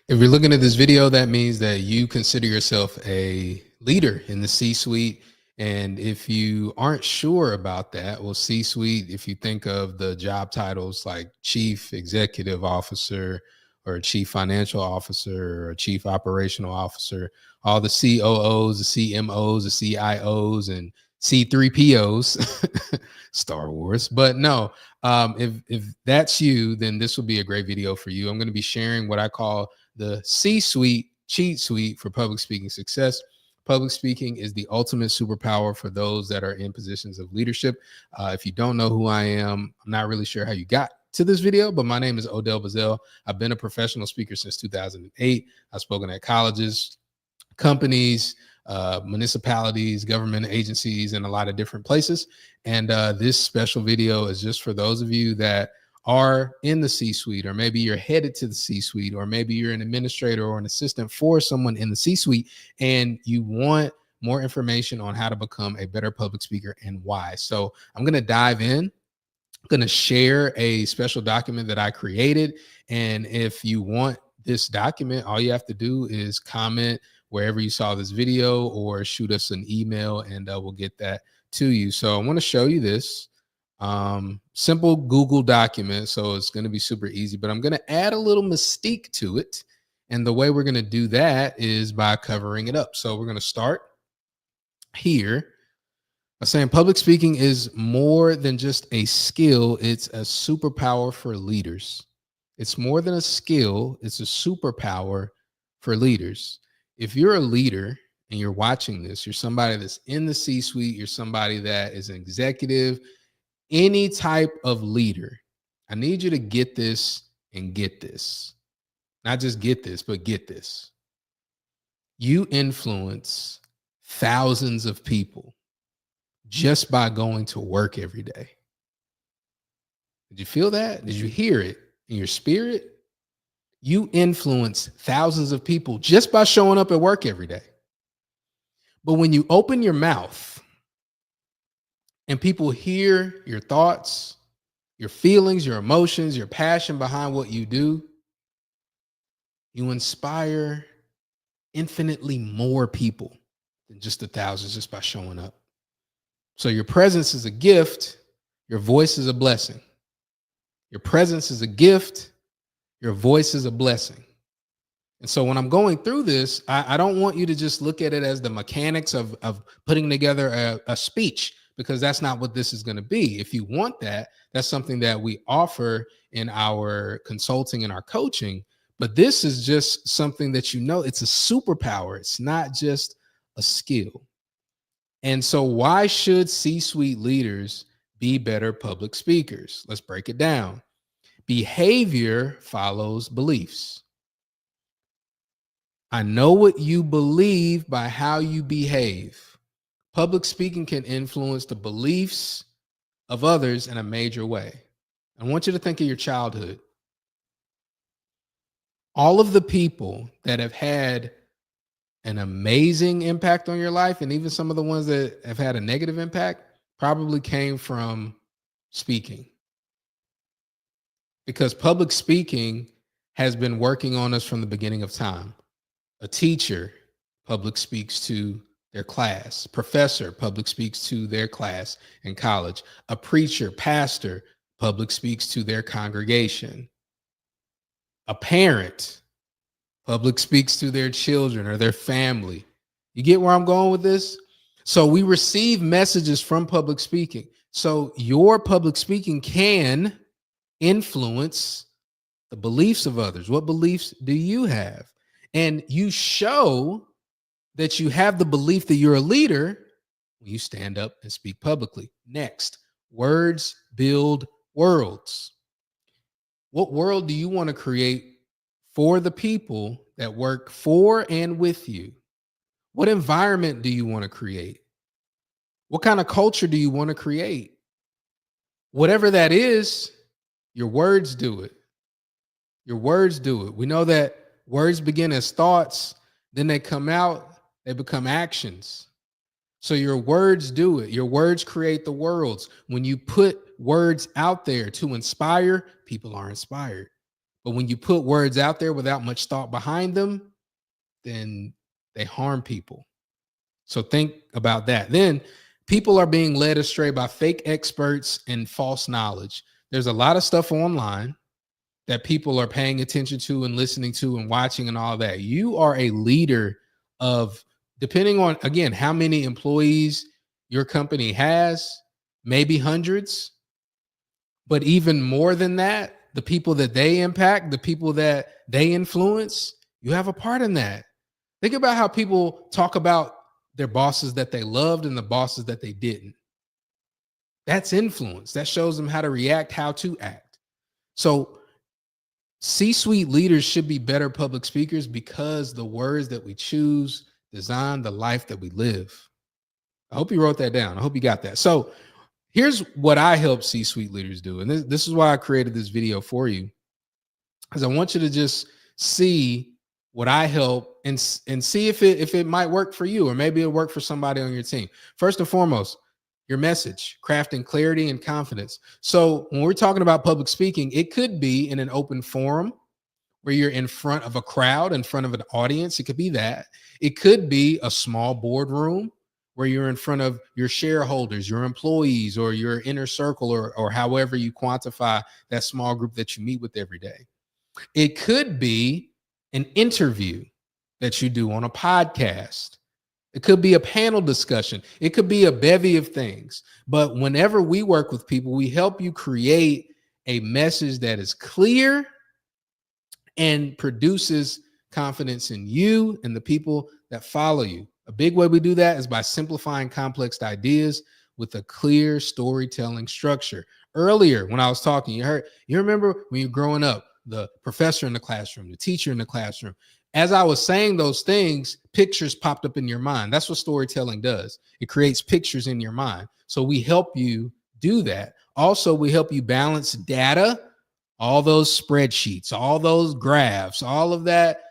If you're looking at this video, that means that you consider yourself a leader in the C suite. And if you aren't sure about that, well, C suite, if you think of the job titles like chief executive officer or chief financial officer or chief operational officer, all the COOs, the CMOs, the CIOs, and C3POs, Star Wars. But no, if that's you, then this will be a great video for you. I'm going to be sharing what I call the C suite cheat suite for public speaking success. Public speaking is the ultimate superpower for those that are in positions of leadership. If you don't know who I am, I'm not really sure how you got to this video, but my name is Odell Bazell. I've been a professional speaker since 2008. I've spoken at colleges, companies, municipalities, government agencies, and a lot of different places. And this special video is just for those of you that are in the C suite, or maybe you're headed to the C suite, or maybe you're an administrator or an assistant for someone in the C suite, and you want more information on how to become a better public speaker and why. So I'm going to dive in. I'm going to share a special document that I created. And if you want this document, all you have to do is comment wherever you saw this video or shoot us an email and we'll get that to you. So I want to show you this simple Google document. So it's going to be super easy, but I'm going to add a little mystique to it. And the way we're going to do that is by covering it up. So we're going to start here by saying public speaking is more than just a skill. It's a superpower for leaders. It's more than a skill. It's a superpower for leaders. If you're a leader and you're watching this, you're somebody that's in the C-suite, you're somebody that is an executive, any type of leader, I need you to get this and get this. Not just get this, but get this. You influence thousands of people just by going to work every day. Did you feel that? Did you hear it in your spirit? You influence thousands of people just by showing up at work every day. But when you open your mouth and people hear your thoughts, your feelings, your emotions, your passion behind what you do, you inspire infinitely more people than just the thousands just by showing up. So your presence is a gift. Your voice is a blessing. Your presence is a gift. Your voice is a blessing. And so when I'm going through this, I don't want you to just look at it as the mechanics of putting together a speech, because that's not what this is going to be. If you want that, that's something that we offer in our consulting and our coaching. But this is just something that it's a superpower. It's not just a skill. And so why should C-suite leaders be better public speakers? Let's break it down. Behavior follows beliefs. I know what you believe by how you behave. Public speaking can influence the beliefs of others in a major way. I want you to think of your childhood. All of the people that have had an amazing impact on your life, and even some of the ones that have had a negative impact, probably came from speaking. Because public speaking has been working on us from the beginning of time. A teacher public speaks to their class. Professor public speaks to their class in college. A preacher, pastor public speaks to their congregation. A parent public speaks to their children or their family. You get where I'm going with this? So we receive messages from public speaking. So your public speaking can influence the beliefs of others. What beliefs do you have? And you show that you have the belief that you're a leader when you stand up and speak publicly. Next, words build worlds. What world do you want to create for the people that work for and with you? What environment do you want to create? What kind of culture do you want to create? Whatever that is, your words do it. Your words do it. We know that words begin as thoughts, then they come out, they become actions. So your words do it. Your words create the worlds. When you put words out there to inspire, people are inspired. But when you put words out there without much thought behind them, then they harm people. So think about that. Then people are being led astray by fake experts and false knowledge. There's a lot of stuff online that people are paying attention to and listening to and watching and all that. You are a leader of, depending on, again, how many employees your company has, maybe hundreds, but even more than that, the people that they impact, the people that they influence, you have a part in that. Think about how people talk about their bosses that they loved and the bosses that they didn't. That's influence. That shows them how to react, how to act. So C-suite leaders should be better public speakers because the words that we choose design the life that we live. I hope you wrote that down. I hope you got that. So here's what I help C-suite leaders do. And this is why I created this video for you, because I want you to just see what I help and see if it might work for you, or maybe it'll work for somebody on your team. First and foremost, your message, crafting clarity and confidence. So when we're talking about public speaking, it could be in an open forum where you're in front of a crowd, in front of an audience. It could be that. It could be a small boardroom where you're in front of your shareholders, your employees, or your inner circle, or however you quantify that small group that you meet with every day. It could be an interview that you do on a podcast. It could be a panel discussion. It could be a bevy of things. But whenever we work with people, we help you create a message that is clear and produces confidence in you and the people that follow you. A big way we do that is by simplifying complex ideas with a clear storytelling structure. Earlier, when I was talking, you remember when you're growing up, the professor in the classroom, the teacher in the classroom. As I was saying those things, pictures popped up in your mind. That's what storytelling does. It creates pictures in your mind. So we help you do that. Also, we help you balance data, all those spreadsheets, all those graphs, all of that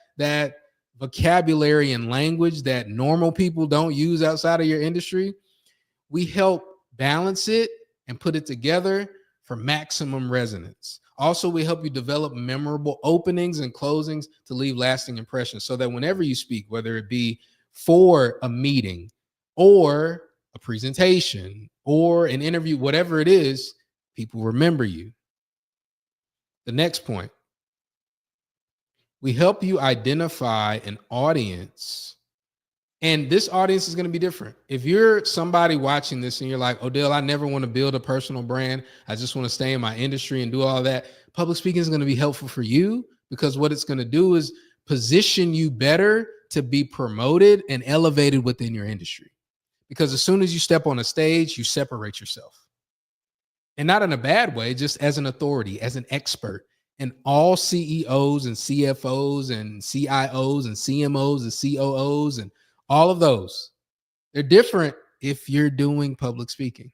vocabulary and language that normal people don't use outside of your industry. We help balance it and put it together for maximum resonance. Also, we help you develop memorable openings and closings to leave lasting impressions, so that whenever you speak, whether it be for a meeting or a presentation or an interview, whatever it is, people remember you. The next point, we help you identify an audience. And this audience is going to be different. If you're somebody watching this and you're like, Odell, I never want to build a personal brand, I just want to stay in my industry and do all that, public speaking is going to be helpful for you, because what it's going to do is position you better to be promoted and elevated within your industry. Because as soon as you step on a stage, you separate yourself. And not in a bad way, just as an authority, as an expert. And all CEOs and CFOs and CIOs and CMOs and COOs and all of those, they're different if you're doing public speaking.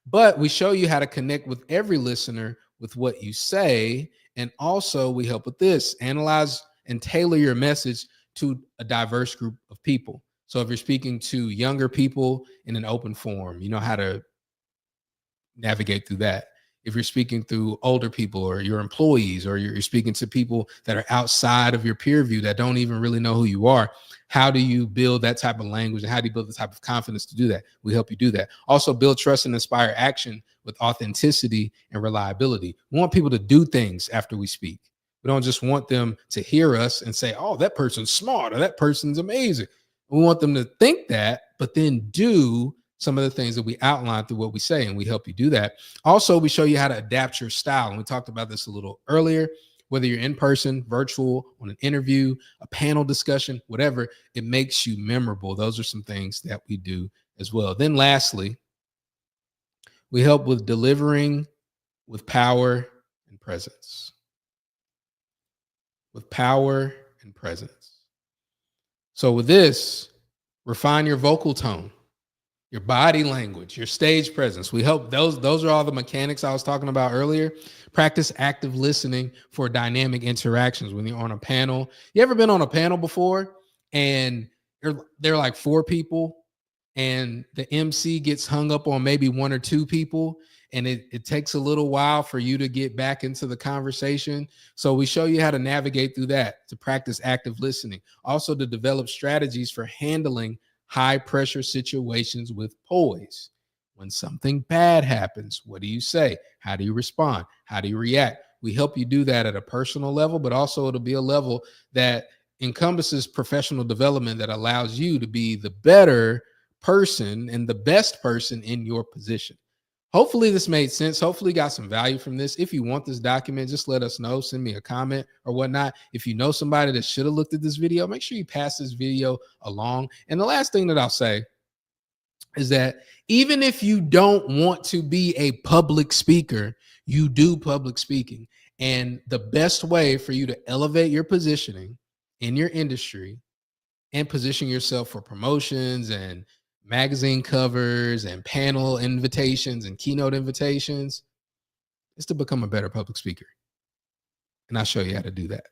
But we show you how to connect with every listener with what you say. And also we help with this, analyze and tailor your message to a diverse group of people. So if you're speaking to younger people in an open forum, you know how to navigate through that. If you're speaking through older people or your employees, or you're speaking to people that are outside of your peer view that don't even really know who you are, how do you build that type of language, and how do you build the type of confidence to do that? We help you do that. Also, build trust and inspire action with authenticity and reliability. We want people to do things after we speak. We don't just want them to hear us and say, oh, that person's smart or that person's amazing. We want them to think that, but then do some of the things that we outline through what we say, and we help you do that. Also, we show you how to adapt your style. And we talked about this a little earlier, whether you're in person, virtual, on an interview, a panel discussion, whatever, it makes you memorable. Those are some things that we do as well. Then lastly, we help with delivering with power and presence. With power and presence. So with this, refine your vocal tone, your body language, your stage presence. We help those are all the mechanics I was talking about earlier. Practice active listening for dynamic interactions when you're on a panel. You ever been on a panel before and there are like 4 people and the MC gets hung up on maybe 1 or 2 people, and it takes a little while for you to get back into the conversation. So we show you how to navigate through that, to practice active listening, also to develop strategies for handling high pressure situations with poise. When something bad happens, what do you say? How do you respond? How do you react? We help you do that at a personal level, but also it'll be a level that encompasses professional development that allows you to be the better person and the best person in your position. Hopefully this made sense. Hopefully you got some value from this. If you want this document, just let us know. Send me a comment or whatnot. If you know somebody that should have looked at this video, make sure you pass this video along. And the last thing that I'll say is that even if you don't want to be a public speaker, you do public speaking. And the best way for you to elevate your positioning in your industry and position yourself for promotions and magazine covers and panel invitations and keynote invitations is to become a better public speaker. And I'll show you how to do that.